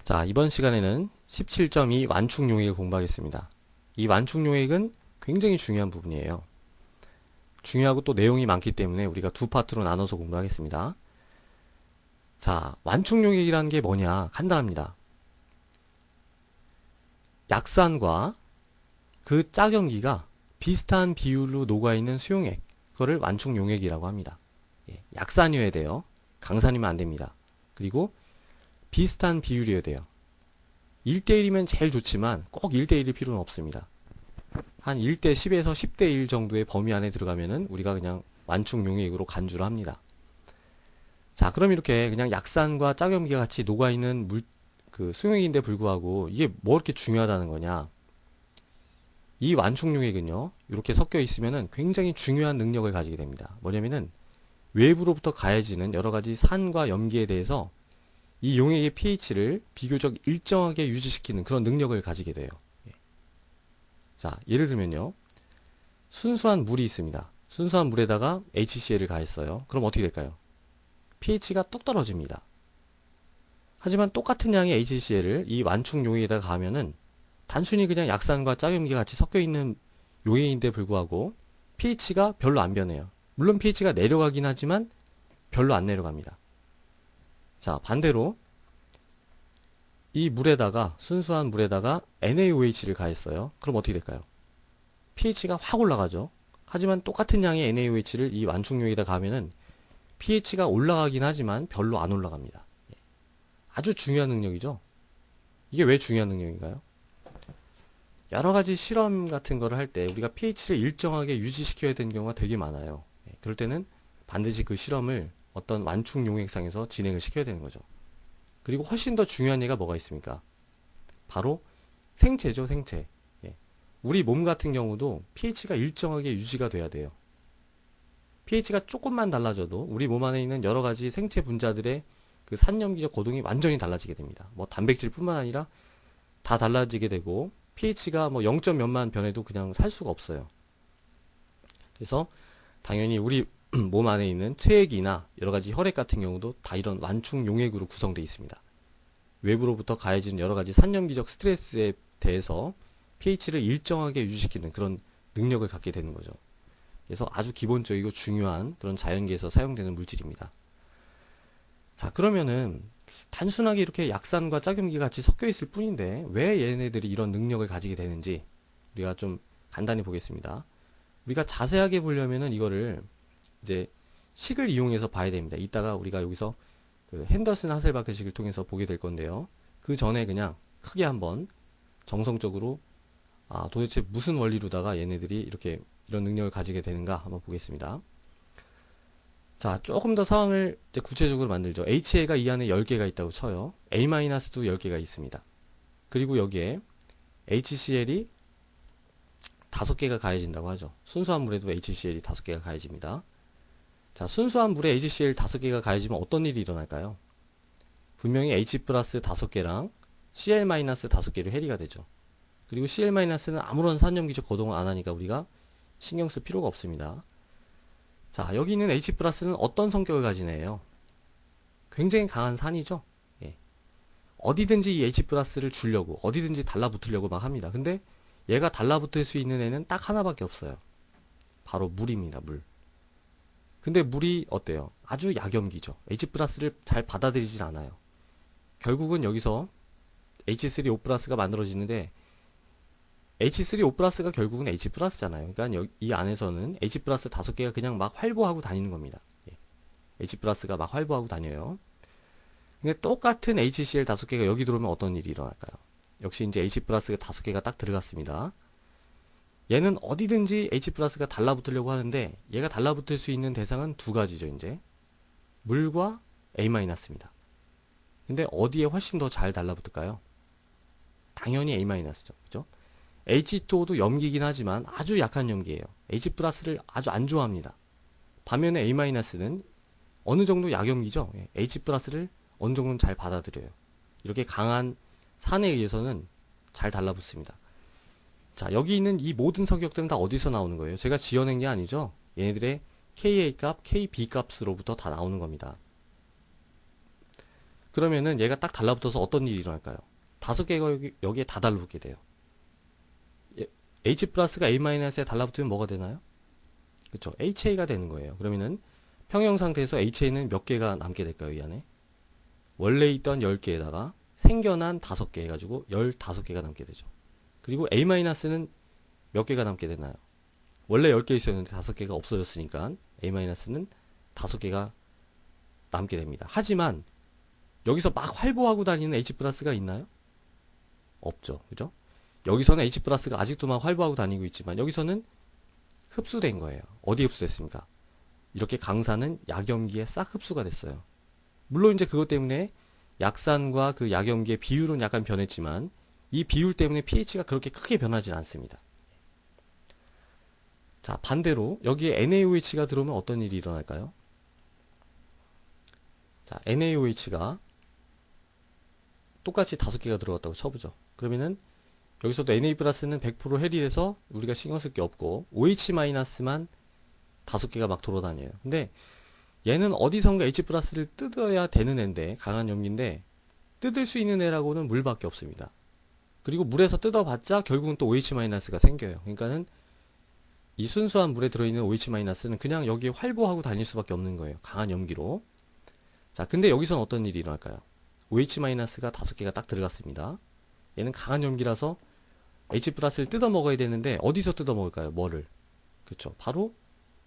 자, 이번 시간에는 17.2 완충용액을 공부하겠습니다. 이 완충용액은 굉장히 중요한 부분이에요. 중요하고 또 내용이 많기 때문에 우리가 두 파트로 나눠서 공부하겠습니다. 자, 완충용액이라는 게 뭐냐? 간단합니다. 약산과 그 짝염기가 비슷한 비율로 녹아있는 수용액, 그거를 완충용액이라고 합니다. 약산이어야 돼요. 강산이면 안 됩니다. 그리고 비슷한 비율이어야 돼요. 1대1이면 제일 좋지만 꼭 1대1일 필요는 없습니다. 한 1대10에서 10대1 정도의 범위 안에 들어가면은 우리가 그냥 완충용액으로 간주를 합니다. 자, 그럼 이렇게 그냥 약산과 짝염기가 같이 녹아있는 수용액인데 불구하고 이게 뭐 이렇게 중요하다는 거냐? 이 완충용액은요, 이렇게 섞여 있으면은 굉장히 중요한 능력을 가지게 됩니다. 뭐냐면은 외부로부터 가해지는 여러 가지 산과 염기에 대해서 이 용액의 pH를 비교적 일정하게 유지시키는 그런 능력을 가지게 돼요. 자, 예를 들면요. 순수한 물이 있습니다. 순수한 물에다가 HCl을 가했어요. 그럼 어떻게 될까요? pH가 뚝 떨어집니다. 하지만 똑같은 양의 HCl을 이 완충 용액에다가 가하면은 단순히 그냥 약산과 짝염기가 같이 섞여 있는 용액인데 불구하고 pH가 별로 안 변해요. 물론 pH가 내려가긴 하지만 별로 안 내려갑니다. 자, 반대로 이 물에다가 순수한 물에다가 NaOH를 가했어요. 그럼 어떻게 될까요? pH가 확 올라가죠. 하지만 똑같은 양의 NaOH를 이 완충용에다 가면은 pH가 올라가긴 하지만 별로 안 올라갑니다. 아주 중요한 능력이죠. 이게 왜 중요한 능력인가요? 여러 가지 실험 같은 거를 할 때 우리가 pH를 일정하게 유지시켜야 되는 경우가 되게 많아요. 그럴 때는 반드시 그 실험을 어떤 완충용액상에서 진행을 시켜야 되는 거죠. 그리고 훨씬 더 중요한 예가 뭐가 있습니까? 바로 생체죠, 생체. 우리 몸 같은 경우도 pH가 일정하게 유지가 돼야 돼요. pH가 조금만 달라져도 우리 몸 안에 있는 여러 가지 생체 분자들의 그 산염기적 거동이 완전히 달라지게 됩니다. 뭐 단백질뿐만 아니라 다 달라지게 되고 pH가 뭐 0점 몇만 변해도 그냥 살 수가 없어요. 그래서 당연히 우리 몸 안에 있는 체액이나 여러 가지 혈액 같은 경우도 다 이런 완충 용액으로 구성되어 있습니다. 외부로부터 가해진 여러 가지 산염기적 스트레스에 대해서 pH를 일정하게 유지시키는 그런 능력을 갖게 되는 거죠. 그래서 아주 기본적이고 중요한 그런 자연계에서 사용되는 물질입니다. 자, 그러면은 단순하게 이렇게 약산과 짝염기가 같이 섞여 있을 뿐인데 왜 얘네들이 이런 능력을 가지게 되는지 우리가 좀 간단히 보겠습니다. 우리가 자세하게 보려면은 이거를 이제 식을 이용해서 봐야 됩니다. 이따가 우리가 여기서 그 핸더슨 하셀바크식을 통해서 보게 될 건데요. 그 전에 그냥 크게 한번 정성적으로 도대체 무슨 원리로다가 얘네들이 이렇게 이런 능력을 가지게 되는가 한번 보겠습니다. 자, 조금 더 상황을 이제 구체적으로 만들죠. HA가 이 안에 10개가 있다고 쳐요. A-도 10개가 있습니다. 그리고 여기에 HCl이 5개가 가해진다고 하죠. 순수한 물에도 HCl이 5개가 가해집니다. 자, 순수한 물에 HCl 5개가 가해지면 어떤 일이 일어날까요? 분명히 H 플러스 5개랑 Cl 마이너스 5개로 해리가 되죠. 그리고 Cl 마이너스는 아무런 산염기적 거동을 안 하니까 우리가 신경 쓸 필요가 없습니다. 자, 여기 있는 H 플러스는 어떤 성격을 가진 애예요? 굉장히 강한 산이죠. 어디든지 이 H 플러스를 주려고 어디든지 달라붙으려고 막 합니다. 근데 얘가 달라붙을 수 있는 애는 딱 하나밖에 없어요. 바로 물입니다. 물. 근데 물이 어때요? 아주 약염기죠. H 플러스를 잘 받아들이질 않아요. 결국은 여기서 H3O 플러스가 만들어지는데 H3O 플러스가 결국은 H 플러스잖아요. 그러니까 이 안에서는 H 플러스 5개가 그냥 막 활보하고 다니는 겁니다. H 플러스가 막 활보하고 다녀요. 근데 똑같은 HCl 5개가 여기 들어오면 어떤 일이 일어날까요? 역시 이제 H 플러스가 5개가 딱 들어갔습니다. 얘는 어디든지 H 플러스가 달라붙으려고 하는데 얘가 달라붙을 수 있는 대상은 두 가지죠, 이제. 물과 A-입니다. 근데 어디에 훨씬 더 잘 달라붙을까요? 당연히 A-죠. 그죠? H2O도 염기긴 하지만 아주 약한 염기예요. H 플러스를 아주 안 좋아합니다. 반면에 A-는 어느 정도 약염기죠. H 플러스를 어느 정도는 잘 받아들여요. 이렇게 강한 산에 의해서는 잘 달라붙습니다. 자, 여기 있는 이 모든 성격들은 다 어디서 나오는 거예요? 제가 지어낸 게 아니죠. 얘네들의 Ka 값, Kb 값으로부터 다 나오는 겁니다. 그러면은 얘가 딱 달라붙어서 어떤 일이 일어날까요? 5개가 여기에 다 달라붙게 돼요. H 플러스가 A 마이너스에 달라붙으면 뭐가 되나요? 그쵸. HA가 되는 거예요. 그러면은 평형 상태에서 HA는 몇 개가 남게 될까요, 이 안에? 원래 있던 10개에다가 생겨난 5개 해가지고 15개가 남게 되죠. 그리고 A 마이너스는 몇 개가 남게 되나요? 원래 10개 있었는데 5개가 없어졌으니까 A 마이너스는 5개가 남게 됩니다. 하지만 여기서 막 활보하고 다니는 H 플러스가 있나요? 없죠. 그죠? 여기서는 H 플러스가 아직도 막 활보하고 다니고 있지만 여기서는 흡수된 거예요. 어디 흡수됐습니까? 이렇게 강산은 약염기에 싹 흡수가 됐어요. 물론 이제 그것 때문에 약산과 그 약염기의 비율은 약간 변했지만 이 비율 때문에 pH가 그렇게 크게 변하진 않습니다. 자, 반대로 여기에 NaOH가 들어오면 어떤 일이 일어날까요? 자, NaOH가 똑같이 5개가 들어갔다고 쳐보죠. 그러면은 여기서도 Na 플러스는 100% 해리돼서 우리가 신경 쓸 게 없고 OH 마이너스만 5개가 막 돌아다녀요. 근데 얘는 어디선가 H 플러스를 뜯어야 되는 애인데, 강한 염기인데 뜯을 수 있는 애라고는 물밖에 없습니다. 그리고 물에서 뜯어봤자 결국은 또 OH 마이너스가 생겨요. 그러니까는 이 순수한 물에 들어있는 OH 마이너스는 그냥 여기에 활보하고 다닐 수밖에 없는 거예요. 강한 염기로. 자, 근데 여기서는 어떤 일이 일어날까요? OH 마이너스가 5개가 딱 들어갔습니다. 얘는 강한 염기라서 H 플러스를 뜯어 먹어야 되는데 어디서 뜯어 먹을까요? 뭐를? 그쵸. 바로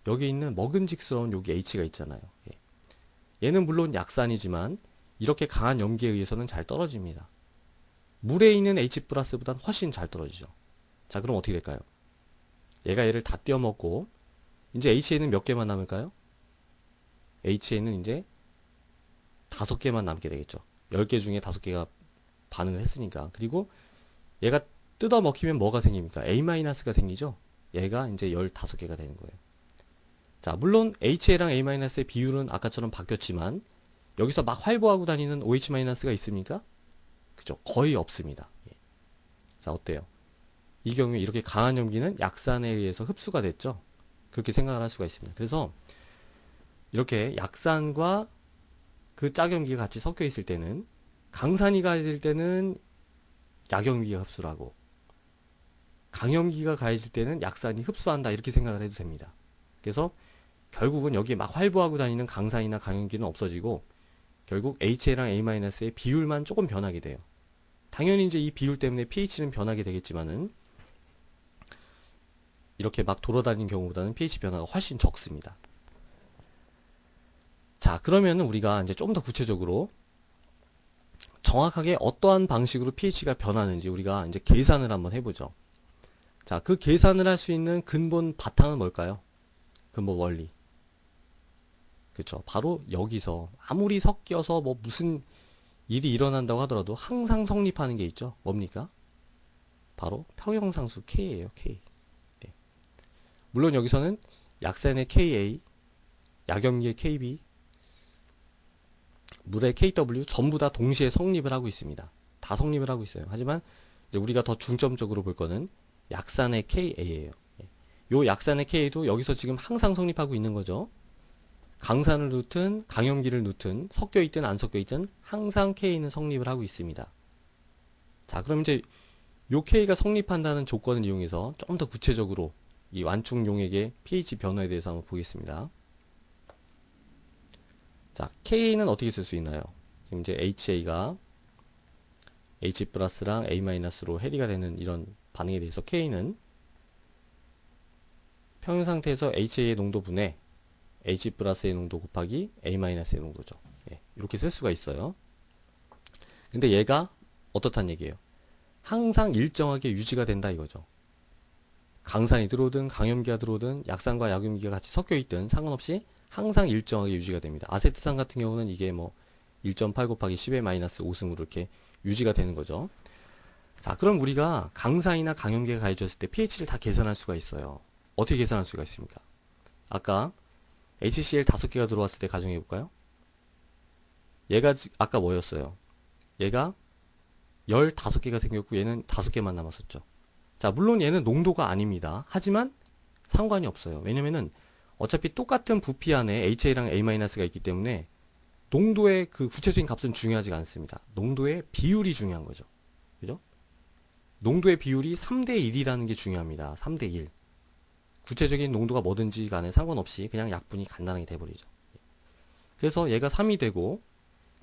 여기 있는 먹음직스러운 여기 H가 있잖아요. 예. 얘는 물론 약산이지만 이렇게 강한 염기에 의해서는 잘 떨어집니다. 물에 있는 H 플러스보다는 훨씬 잘 떨어지죠. 자, 그럼 어떻게 될까요? 얘가 얘를 다 떼어먹고 이제 HA는 몇 개만 남을까요? HA는 이제 5개만 남게 되겠죠. 10개 중에 5개가 반응을 했으니까. 그리고 얘가 뜯어 먹히면 뭐가 생깁니까? A-가 생기죠. 얘가 이제 15개가 되는 거예요. 자, 물론 HA랑 A-의 비율은 아까처럼 바뀌었지만 여기서 막 활보하고 다니는 OH-가 있습니까? 그죠? 거의 없습니다. 예. 자, 어때요? 이 경우에 이렇게 강한 염기는 약산에 의해서 흡수가 됐죠. 그렇게 생각을 할 수가 있습니다. 그래서 이렇게 약산과 그 짝염기가 같이 섞여 있을 때는, 강산이 가해질 때는 약염기가 흡수를 하고 강염기가 가해질 때는 약산이 흡수한다, 이렇게 생각을 해도 됩니다. 그래서 결국은 여기에 막 활보하고 다니는 강산이나 강염기는 없어지고 결국 HA랑 A-의 비율만 조금 변하게 돼요. 당연히 이제 이 비율 때문에 pH는 변하게 되겠지만은 이렇게 막 돌아다니는 경우보다는 pH 변화가 훨씬 적습니다. 자, 그러면 우리가 이제 좀 더 구체적으로 정확하게 어떠한 방식으로 pH가 변하는지 우리가 이제 계산을 한번 해보죠. 자, 그 계산을 할 수 있는 근본 바탕은 뭘까요? 근본 원리. 그쵸. 바로 여기서 아무리 섞여서 뭐 무슨 일이 일어난다고 하더라도 항상 성립하는 게 있죠. 뭡니까? 바로 평형상수 K예요. K. 네. 물론 여기서는 약산의 KA, 약염기의 KB, 물의 KW 전부 다 동시에 성립을 하고 있습니다. 다 성립을 하고 있어요. 하지만 이제 우리가 더 중점적으로 볼 거는 약산의 KA예요. 요 약산의 K도 여기서 지금 항상 성립하고 있는 거죠. 강산을 넣든 강염기를 넣든 섞여 있든 안 섞여 있든 항상 K는 성립을 하고 있습니다. 자, 그럼 이제 요 K가 성립한다는 조건을 이용해서 좀 더 구체적으로 이 완충 용액의 pH 변화에 대해서 한번 보겠습니다. 자, K는 어떻게 쓸 수 있나요? 지금 이제 HA가 H 플러스랑 A-로 해리가 되는 이런 반응에 대해서 K는 평형 상태에서 HA의 농도 분의 H 플러스의 농도 곱하기 A-의 농도죠. 예, 이렇게 쓸 수가 있어요. 근데 얘가 어떻단 얘기예요? 항상 일정하게 유지가 된다 이거죠. 강산이 들어오든 강염기가 들어오든 약산과 약염기가 같이 섞여 있든 상관없이 항상 일정하게 유지가 됩니다. 아세트산 같은 경우는 이게 뭐 1.8 곱하기 10의 마이너스 5승으로 이렇게 유지가 되는 거죠. 자, 그럼 우리가 강산이나 강염기가 가해졌을 때 pH를 다 계산할 수가 있어요. 어떻게 계산할 수가 있습니까? 아까 HCl 5개가 들어왔을 때 가정해 볼까요? 얘가 아까 뭐였어요? 얘가 15개가 생겼고 얘는 5개만 남았었죠. 자, 물론 얘는 농도가 아닙니다. 하지만 상관이 없어요. 왜냐면은 어차피 똑같은 부피 안에 HA랑 A-가 있기 때문에 농도의 그 구체적인 값은 중요하지가 않습니다. 농도의 비율이 중요한 거죠. 그죠? 농도의 비율이 3대 1이라는 게 중요합니다. 3대 1. 구체적인 농도가 뭐든지 간에 상관없이 그냥 약분이 간단하게 돼버리죠. 그래서 얘가 3이 되고,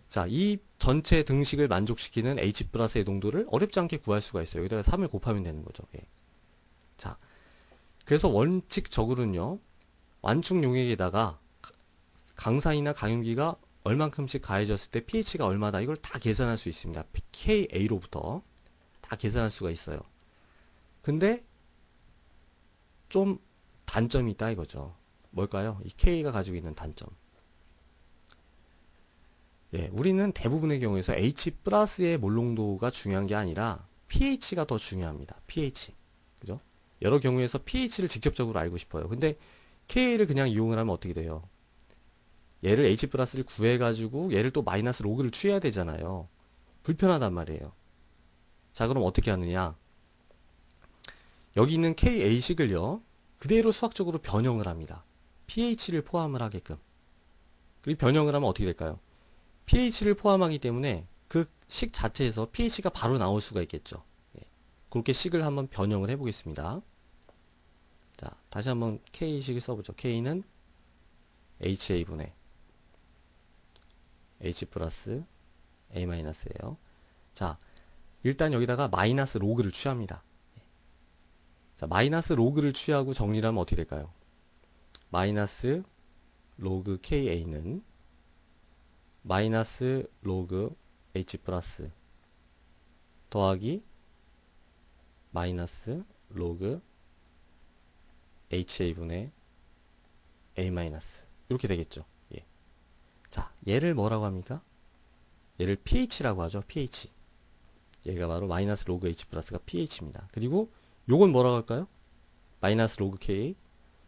자, 이 전체 등식을 만족시키는 H 플러스의 농도를 어렵지 않게 구할 수가 있어요. 여기다가 3을 곱하면 되는 거죠. 예. 자, 그래서 원칙적으로는요, 완충 용액에다가 강산이나 강염기가 얼만큼씩 가해졌을 때 pH가 얼마다, 이걸 다 계산할 수 있습니다. KA로부터 다 계산할 수가 있어요. 근데 좀 단점이 있다 이거죠. 뭘까요? 이 K가 가지고 있는 단점. 예, 우리는 대부분의 경우에서 H 플러스의 몰농도가 중요한 게 아니라 pH가 더 중요합니다. pH. 그죠? 여러 경우에서 pH를 직접적으로 알고 싶어요. 근데 K를 그냥 이용을 하면 어떻게 돼요? 얘를 H 플러스를 구해가지고 얘를 또 마이너스 로그를 취해야 되잖아요. 불편하단 말이에요. 자, 그럼 어떻게 하느냐? 여기 있는 KA식을요, 그대로 수학적으로 변형을 합니다. pH를 포함을 하게끔. 그리고 변형을 하면 어떻게 될까요? pH를 포함하기 때문에 그 식 자체에서 pH가 바로 나올 수가 있겠죠. 예. 그렇게 식을 한번 변형을 해보겠습니다. 자, 다시 한번 K식을 써보죠. K는 HA분의 H 플러스 A 마이너스예요. 자, 일단 여기다가 마이너스 로그를 취합니다. 자, 마이너스 로그를 취하고 정리를 하면 어떻게 될까요? 마이너스 로그 KA는 마이너스 로그 H 플러스 더하기 마이너스 로그 HA분의 A 마이너스, 이렇게 되겠죠. 예. 자, 얘를 뭐라고 합니까? 얘를 pH라고 하죠. pH. 얘가 바로 마이너스 로그 H 플러스가 pH입니다. 그리고 요건 뭐라고 할까요? 마이너스 로그 K.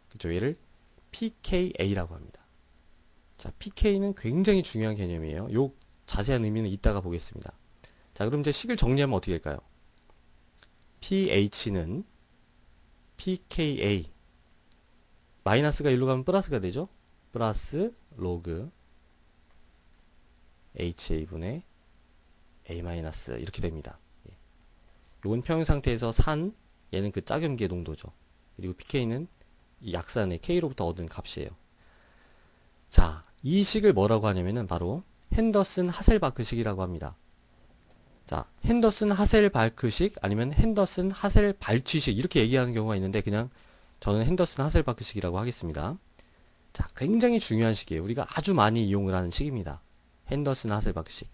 그쵸. 얘를 pKa라고 합니다. 자, pK는 굉장히 중요한 개념이에요. 요 자세한 의미는 이따가 보겠습니다. 자, 그럼 이제 식을 정리하면 어떻게 될까요? pH는 pKa, 마이너스가 1로 가면 플러스가 되죠? 플러스 로그 HA분의 A 마이너스, 이렇게 됩니다. 예. 요건 평형 상태에서 산, 얘는 그 짝염기의 농도죠. 그리고 pK는 이 약산의 K로부터 얻은 값이에요. 자, 이 식을 뭐라고 하냐면은 바로 핸더슨 하셀바크식이라고 합니다. 자, 핸더슨 하셀바크식 아니면 핸더슨 하셀발취식, 이렇게 얘기하는 경우가 있는데 그냥 저는 핸더슨 하셀바크식이라고 하겠습니다. 자, 굉장히 중요한 식이에요. 우리가 아주 많이 이용을 하는 식입니다. 핸더슨 하셀바크식.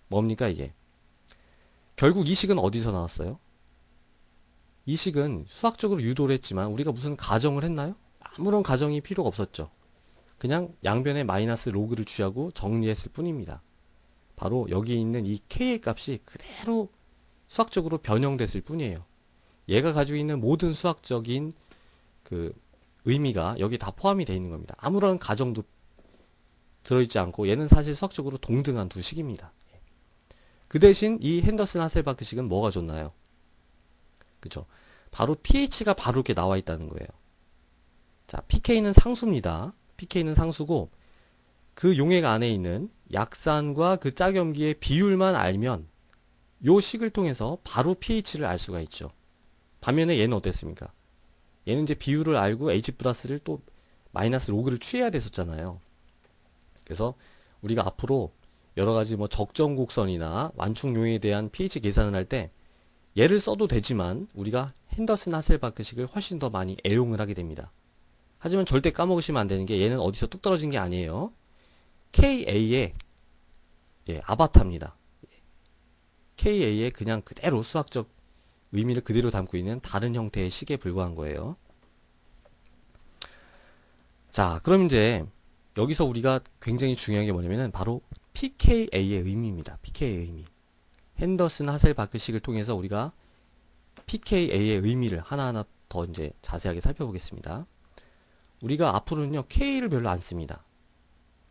뭡니까 이게? 결국 이 식은 어디서 나왔어요? 이 식은 수학적으로 유도를 했지만 우리가 무슨 가정을 했나요? 아무런 가정이 필요가 없었죠. 그냥 양변에 마이너스 로그를 취하고 정리했을 뿐입니다. 바로 여기 있는 이 K의 값이 그대로 수학적으로 변형됐을 뿐이에요. 얘가 가지고 있는 모든 수학적인 그 의미가 여기 다 포함이 되어 있는 겁니다. 아무런 가정도 들어있지 않고 얘는 사실 수학적으로 동등한 두 식입니다. 그 대신 이 핸더슨 하셀바크 식은 뭐가 좋나요? 그죠? 바로 pH가 바로 이렇게 나와 있다는 거예요. 자, pK는 상수입니다. pK는 상수고 그 용액 안에 있는 약산과 그 짝염기의 비율만 알면 요 식을 통해서 바로 pH를 알 수가 있죠. 반면에 얘는 어땠습니까? 얘는 이제 비율을 알고 H 플러스를 또 마이너스 로그를 취해야 됐었잖아요. 그래서 우리가 앞으로 여러 가지 뭐 적정곡선이나 완충용에 대한 pH 계산을 할 때 얘를 써도 되지만 우리가 핸더슨 하셀바크식을 훨씬 더 많이 애용을 하게 됩니다. 하지만 절대 까먹으시면 안 되는 게 얘는 어디서 뚝 떨어진 게 아니에요. KA의 아바타입니다. KA의 그냥 그대로 수학적 의미를 그대로 담고 있는 다른 형태의 식에 불과한 거예요. 자, 그럼 이제 여기서 우리가 굉장히 중요한 게 뭐냐면은 바로 pKa의 의미입니다. pKa의 의미. 핸더슨 하셀바크식을 통해서 우리가 pKa의 의미를 하나하나 더 이제 자세하게 살펴보겠습니다. 우리가 앞으로는요, K를 별로 안 씁니다.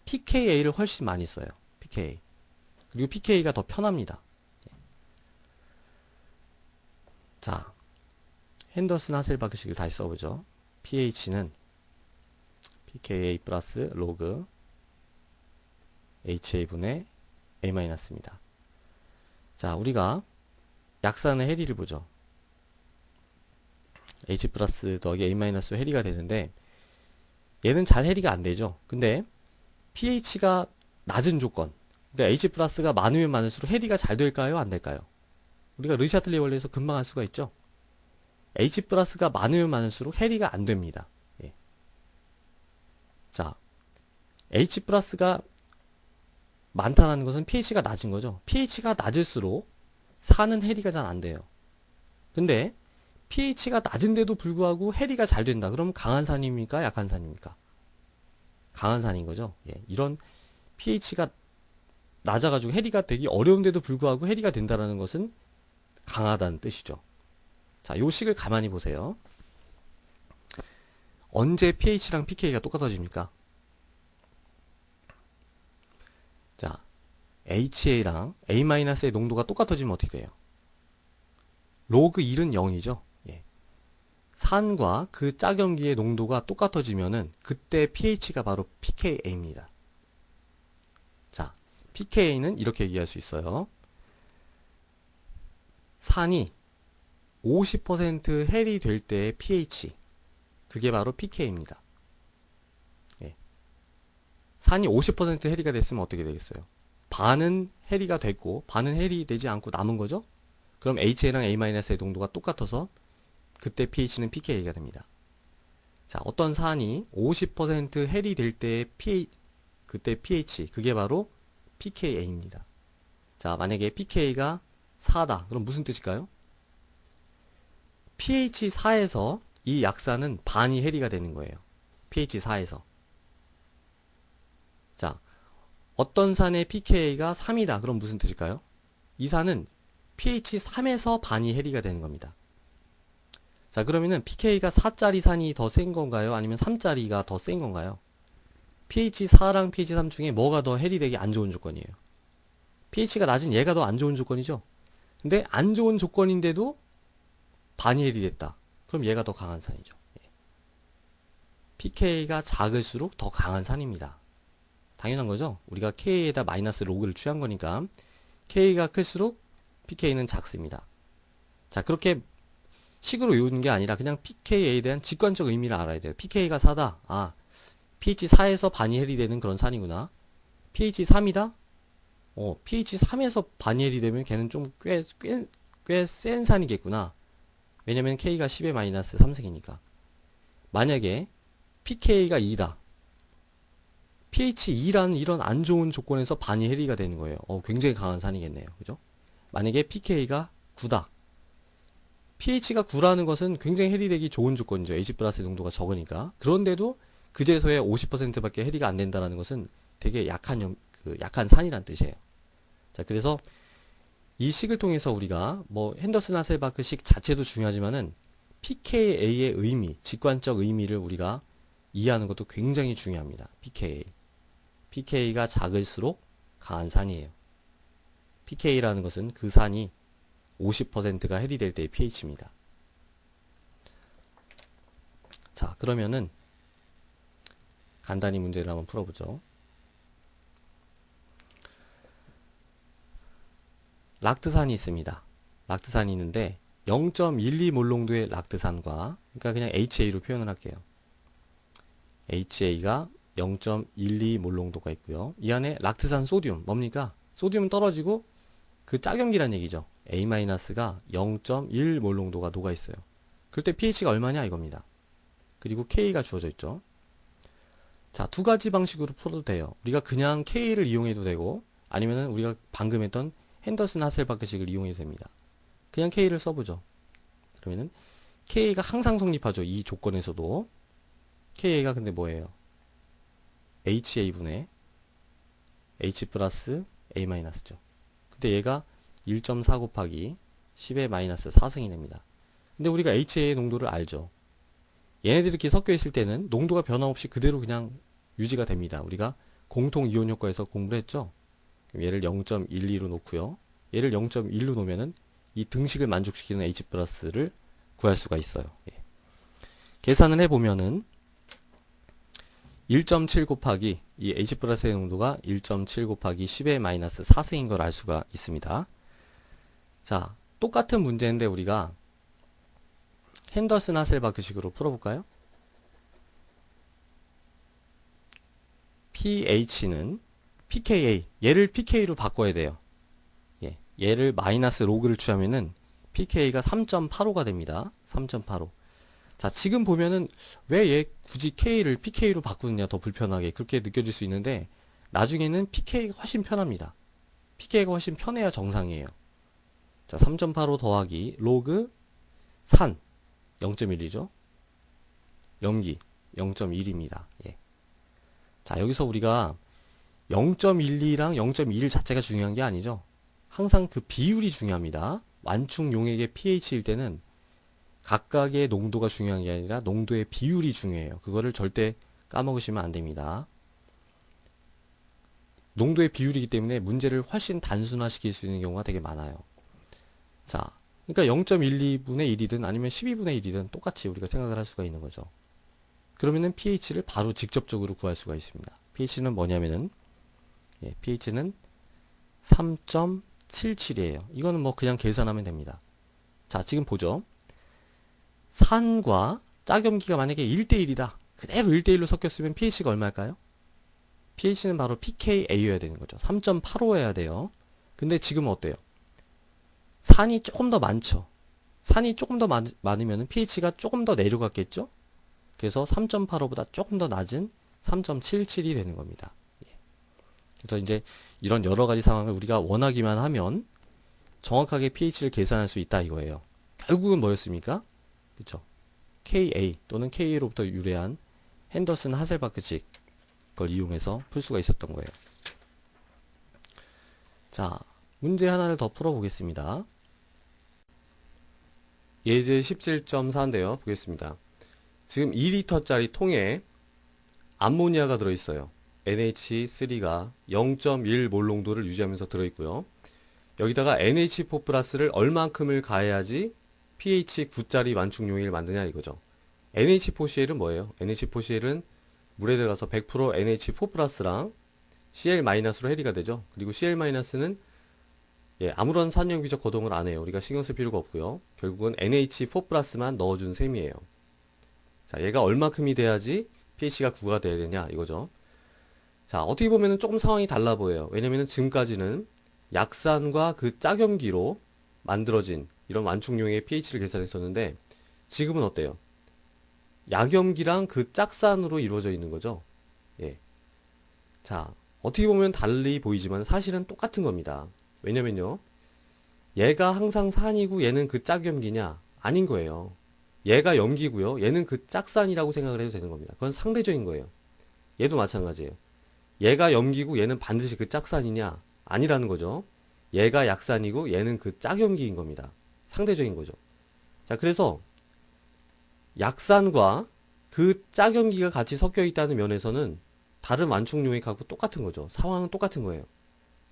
pKa를 훨씬 많이 써요. pKa. 그리고 pK가 더 편합니다. 자, 핸더슨 하셀바크식을 다시 써보죠. pH는 pKa 플러스 로그 HA분의 A-입니다. 자, 우리가 약산의 해리를 보죠. H 플러스 더하기 A-로 해리가 되는데 얘는 잘 해리가 안 되죠. 근데 pH가 낮은 조건, 그러니까 H 플러스가 많으면 많을수록 해리가 잘 될까요? 안 될까요? 우리가 르샤틀리 원리에서 금방 알 수가 있죠. H 플러스가 많으면 많을수록 해리가 안 됩니다. 예. 자, H 플러스가 많다는 것은 pH가 낮은 거죠. pH가 낮을수록 산은 해리가 잘 안 돼요. 근데 pH가 낮은데도 불구하고 해리가 잘 된다. 그럼 강한 산입니까? 약한 산입니까? 강한 산인 거죠. 예, 이런 pH가 낮아가지고 해리가 되기 어려운데도 불구하고 해리가 된다는 것은 강하다는 뜻이죠. 자, 요 식을 가만히 보세요. 언제 pH랑 pK가 똑같아집니까? 자, HA랑 A-의 농도가 똑같아지면 어떻게 돼요? 로그 1은 0이죠. 예. 산과 그 짝연기의 농도가 똑같아지면은 그때 pH가 바로 pKa입니다. 자, pKa는 이렇게 얘기할 수 있어요. 산이 50% 헬이 될 때의 pH, 그게 바로 pK입니다. 예. 산이 50% 헬이가 됐으면 어떻게 되겠어요? 반은 헬이가 됐고 반은 헬이 되지 않고 남은 거죠? 그럼 HA랑 A-의 농도가 똑같아서 그때 pH는 pKa가 됩니다. 자, 어떤 산이 50% 헬이 될 때의 그때 pH, 그게 바로 pKa입니다. 자, 만약에 pK가 4다. 그럼 무슨 뜻일까요? pH 4에서 이 약산은 반이 해리가 되는 거예요. pH 4에서. 자, 어떤 산의 pK가 3이다. 그럼 무슨 뜻일까요? 이 산은 pH 3에서 반이 해리가 되는 겁니다. 자, 그러면은 pK가 4짜리 산이 더 센 건가요? 아니면 3짜리가 더 센 건가요? pH 4랑 pH 3 중에 뭐가 더 해리 되기 안 좋은 조건이에요? pH가 낮은 얘가 더 안 좋은 조건이죠? 근데 안 좋은 조건인데도 반이 해리 됐다. 그럼 얘가 더 강한 산이죠. pK가 작을수록 더 강한 산입니다. 당연한 거죠? 우리가 K에다 마이너스 로그를 취한 거니까 K가 클수록 pK는 작습니다. 자, 그렇게 식으로 외우는 게 아니라 그냥 pK에 대한 직관적 의미를 알아야 돼요. pK가 4다. 아, pH 4에서 반이 해리 되는 그런 산이구나. pH 3이다? pH 3에서 반이 해리 되면 걔는 좀 꽤 센 산이겠구나. 왜냐면 K가 10의 마이너스 3승이니까. 만약에 pK가 2다. pH 2라는 이런 안 좋은 조건에서 반이 해리가 되는 거예요. 굉장히 강한 산이겠네요. 그죠? 만약에 pK가 9다. pH가 9라는 것은 굉장히 해리되기 좋은 조건이죠. H 플러스 농도가 적으니까. 그런데도 그제서야 50%밖에 해리가 안 된다는 것은 되게 약한 산이란 뜻이에요. 자, 그래서 이 식을 통해서 우리가 뭐 핸더슨 하셀바크 식 자체도 중요하지만은 pKa의 의미, 직관적 의미를 우리가 이해하는 것도 굉장히 중요합니다. pKa. pK가 작을수록 강한 산이에요. pK라는 것은 그 산이 50%가 해리될 때의 pH입니다. 자, 그러면은 간단히 문제를 한번 풀어보죠. 락트산이 있습니다. 락트산이 있는데 0.12몰 농도의 락트산과, 그러니까 그냥 HA로 표현을 할게요. HA가 0.12몰 농도가 있고요. 이 안에 락트산 소듐, 뭡니까? 소듐은 떨어지고 그 짝연기란 얘기죠. A-가 0.1몰 농도가 녹아 있어요. 그럴 때 pH가 얼마냐 이겁니다. 그리고 K가 주어져 있죠. 자, 두 가지 방식으로 풀어도 돼요. 우리가 그냥 K를 이용해도 되고, 아니면은 우리가 방금 했던 핸더슨 하셀바크식을 이용해도 됩니다. 그냥 K를 써보죠. 그러면은 K가 항상 성립하죠. 이 조건에서도. Ka가 근데 뭐예요? HA분의 H 플러스 A-죠. 근데 얘가 1.4 곱하기 10의 마이너스 4승이 됩니다. 근데 우리가 HA의 농도를 알죠. 얘네들이 이렇게 섞여 있을 때는 농도가 변함없이 그대로 그냥 유지가 됩니다. 우리가 공통 이온 효과에서 공부를 했죠. 얘를 0.12로 놓고요. 얘를 0.1로 놓으면은 이 등식을 만족시키는 H 플러스를 구할 수가 있어요. 예. 계산을 해보면은 1.7 곱하기 이 H 플러스의 농도가 1.7 곱하기 10의 마이너스 4승인 걸 알 수가 있습니다. 자, 똑같은 문제인데 우리가 핸더슨 하셀바크식으로 풀어볼까요? pH는 pKa, 얘를 pK로 바꿔야 돼요. 얘를 마이너스 로그를 취하면은 pK가 3.85가 됩니다. 3.85. 자, 지금 보면은 왜 얘 굳이 K를 pK로 바꾸느냐, 더 불편하게 그렇게 느껴질 수 있는데 나중에는 pK가 훨씬 편합니다. pK가 훨씬 편해야 정상이에요. 자, 3.85 더하기 로그 산 0.1이죠. 염기 0.1입니다. 예. 자, 여기서 우리가 0.12랑 0.21 자체가 중요한 게 아니죠. 항상 그 비율이 중요합니다. 완충 용액의 pH일 때는 각각의 농도가 중요한 게 아니라 농도의 비율이 중요해요. 그거를 절대 까먹으시면 안 됩니다. 농도의 비율이기 때문에 문제를 훨씬 단순화시킬 수 있는 경우가 되게 많아요. 자, 그러니까 0.12분의 1이든 아니면 12분의 1이든 똑같이 우리가 생각을 할 수가 있는 거죠. 그러면은 pH를 바로 직접적으로 구할 수가 있습니다. pH는 뭐냐면은 pH는 3.77이에요. 이거는 뭐 그냥 계산하면 됩니다. 자, 지금 보죠. 산과 짝염기가 만약에 1대1이다. 그대로 1대1로 섞였으면 pH가 얼마일까요? pH는 바로 pKa여야 되는 거죠. 3.85여야 돼요. 근데 지금은 어때요? 산이 조금 더 많죠. 산이 조금 더 많으면 pH가 조금 더 내려갔겠죠? 그래서 3.85보다 조금 더 낮은 3.77이 되는 겁니다. 그래서 이제 이런 여러 가지 상황을 우리가 원하기만 하면 정확하게 pH를 계산할 수 있다 이거예요. 결국은 뭐였습니까? 그쵸? Ka 또는 Ka로부터 유래한 핸더슨 하셀바크식 걸 이용해서 풀 수가 있었던 거예요. 자, 문제 하나를 더 풀어보겠습니다. 예제 17.4인데요. 보겠습니다. 지금 2리터짜리 통에 암모니아가 들어있어요. NH3가 0.1몰 농도를 유지하면서 들어있고요. 여기다가 NH4 플러스를 얼만큼을 가해야지 pH 9짜리 완충용액을 만드냐 이거죠. NH4Cl은 뭐예요? NH4Cl은 물에 들어가서 100% NH4 플러스랑 Cl-로 해리가 되죠. 그리고 Cl-는 아무런 산염기적 거동을 안 해요. 우리가 신경 쓸 필요가 없고요. 결국은 NH4 플러스만 넣어준 셈이에요. 자, 얘가 얼마큼이 돼야지 pH가 9가 돼야 되냐 이거죠. 자, 어떻게 보면 조금 상황이 달라 보여요. 왜냐면은 지금까지는 약산과 그 짝염기로 만들어진 이런 완충용의 pH를 계산했었는데 지금은 어때요? 약염기랑 그 짝산으로 이루어져 있는 거죠. 예. 자, 어떻게 보면 달리 보이지만 사실은 똑같은 겁니다. 왜냐면요. 얘가 항상 산이고 얘는 그 짝염기냐? 아닌 거예요. 얘가 염기고요. 얘는 그 짝산이라고 생각을 해도 되는 겁니다. 그건 상대적인 거예요. 얘도 마찬가지예요. 얘가 염기고 얘는 반드시 그 짝산이냐? 아니라는 거죠. 얘가 약산이고 얘는 그 짝염기인 겁니다. 상대적인 거죠. 자, 그래서 약산과 그 짝염기가 같이 섞여 있다는 면에서는 다른 완충용액하고 똑같은 거죠. 상황은 똑같은 거예요.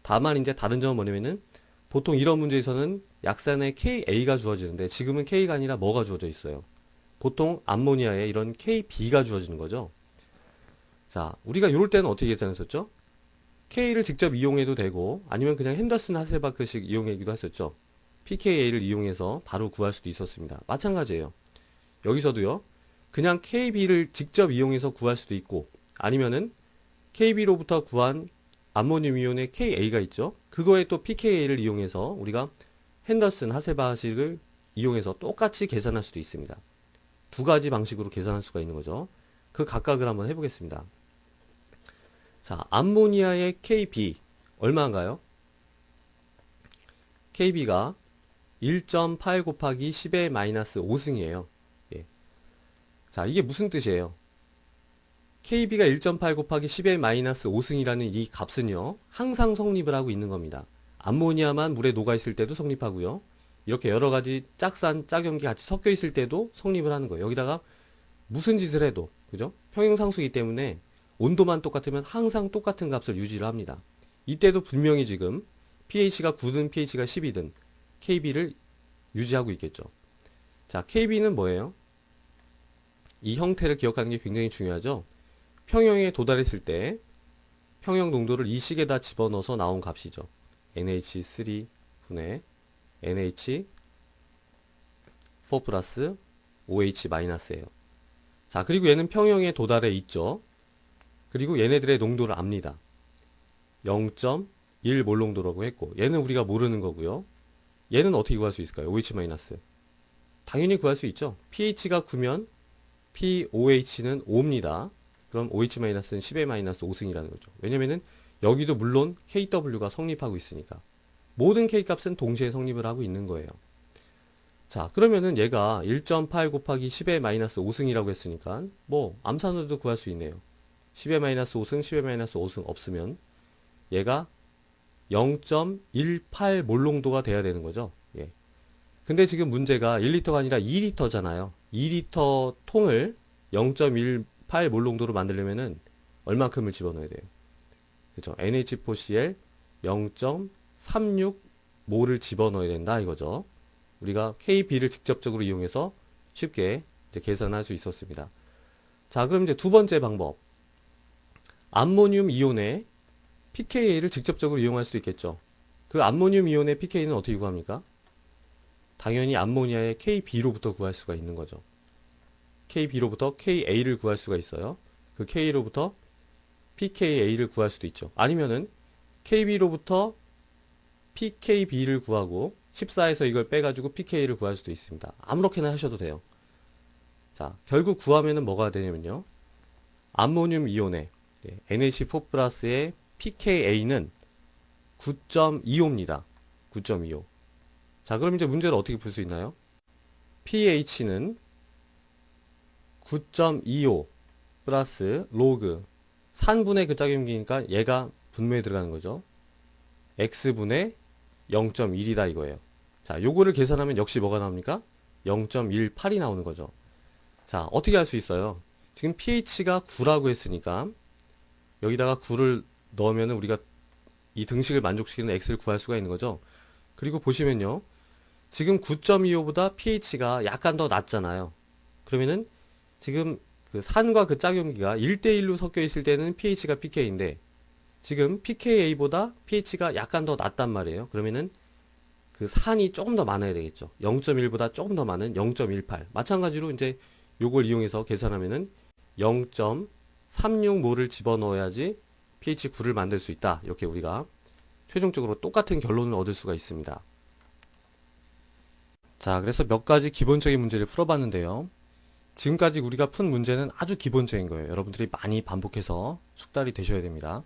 다만 이제 다른 점은 뭐냐면은 보통 이런 문제에서는 약산에 Ka가 주어지는데 지금은 K가 아니라 뭐가 주어져 있어요? 보통 암모니아에 이런 KB가 주어지는 거죠. 자, 우리가 이럴 때는 어떻게 계산했었죠? K를 직접 이용해도 되고 아니면 그냥 핸더슨 하셀바크식 이용하기도 했었죠. pKa를 이용해서 바로 구할 수도 있었습니다. 마찬가지예요. 여기서도요. 그냥 KB를 직접 이용해서 구할 수도 있고 아니면은 KB로부터 구한 암모늄 이온의 KA가 있죠. 그거에 또 pKa를 이용해서 우리가 핸더슨 하셀바크식을 이용해서 똑같이 계산할 수도 있습니다. 두 가지 방식으로 계산할 수가 있는 거죠. 그 각각을 한번 해보겠습니다. 자, 암모니아의 KB 얼마인가요? KB가 1.8 곱하기 10의 마이너스 5승이에요. 예. 자, 이게 무슨 뜻이에요? KB가 1.8 곱하기 10의 마이너스 5승이라는 이 값은요, 항상 성립을 하고 있는 겁니다. 암모니아만 물에 녹아있을 때도 성립하고요. 이렇게 여러 가지 짝산, 짝염기 같이 섞여 있을 때도 성립을 하는 거예요. 여기다가 무슨 짓을 해도, 그죠? 평형상수이기 때문에 온도만 똑같으면 항상 똑같은 값을 유지를 합니다. 이때도 분명히 지금 pH가 9든 pH가 10이든 KB를 유지하고 있겠죠. 자, KB는 뭐예요? 이 형태를 기억하는 게 굉장히 중요하죠. 평형에 도달했을 때 평형 농도를 이 식에다 집어넣어서 나온 값이죠. NH3 분의 NH4 플러스 OH 마이너스예요. 자, 그리고 얘는 평형에 도달해 있죠. 그리고 얘네들의 농도를 압니다. 0.1 몰 농도라고 했고, 얘는 우리가 모르는 거고요. 얘는 어떻게 구할 수 있을까요? OH 마이너스. 당연히 구할 수 있죠. pH가 9면 pOH는 5입니다. 그럼 OH 마이너스는 10의 마이너스 5승이라는 거죠. 왜냐면은 여기도 물론 KW가 성립하고 있으니까. 모든 K값은 동시에 성립을 하고 있는 거예요. 자, 그러면은 얘가 1.8 곱하기 10의 마이너스 5승이라고 했으니까 뭐 암산으로도 구할 수 있네요. 10의 마이너스 5승, 10의 마이너스 5승 없으면 얘가 0.18 몰 농도가 돼야 되는 거죠. 예. 근데 지금 문제가 1리터가 아니라 2리터잖아요. 2리터 통을 0.18 몰 농도로 만들려면은 얼마큼을 집어넣어야 돼요? 그죠? NH4Cl 0.36 몰을 집어넣어야 된다 이거죠. 우리가 KB를 직접적으로 이용해서 쉽게 이제 계산할 수 있었습니다. 자, 그럼 이제 두 번째 방법. 암모늄 이온의 pKa를 직접적으로 이용할 수 있겠죠. 그 암모늄 이온의 pK는 어떻게 구합니까? 당연히 암모니아의 KB로부터 구할 수가 있는 거죠. KB로부터 KA를 구할 수가 있어요. 그 K로부터 pKa를 구할 수도 있죠. 아니면은 KB로부터 pKb를 구하고 14에서 이걸 빼가지고 pK를 구할 수도 있습니다. 아무렇게나 하셔도 돼요. 자, 결국 구하면은 뭐가 되냐면요. 암모늄 이온의 NH4 플러스의 pKa는 9.25입니다. 9.25. 자, 그럼 이제 문제를 어떻게 풀 수 있나요? pH는 9.25 플러스 로그 산분의 그 짝임기니까 얘가 분모에 들어가는 거죠. x분의 0.1이다 이거예요. 자, 요거를 계산하면 역시 뭐가 나옵니까? 0.18이 나오는 거죠. 자, 어떻게 할 수 있어요? 지금 pH가 9라고 했으니까 여기다가 9를 넣으면 우리가 이 등식을 만족시키는 x를 구할 수가 있는 거죠. 그리고 보시면요. 지금 9.25보다 pH가 약간 더 낮잖아요. 그러면은 지금 그 산과 그 짝용기가 1대1로 섞여 있을 때는 pH가 pK인데 지금 pKa보다 pH가 약간 더 낮단 말이에요. 그러면은 그 산이 조금 더 많아야 되겠죠. 0.1보다 조금 더 많은 0.18. 마찬가지로 이제 요걸 이용해서 계산하면은 0.36몰을 집어넣어야지 pH 9를 만들 수 있다. 이렇게 우리가 최종적으로 똑같은 결론을 얻을 수가 있습니다. 자, 그래서 몇 가지 기본적인 문제를 풀어봤는데요. 지금까지 우리가 푼 문제는 아주 기본적인 거예요. 여러분들이 많이 반복해서 숙달이 되셔야 됩니다.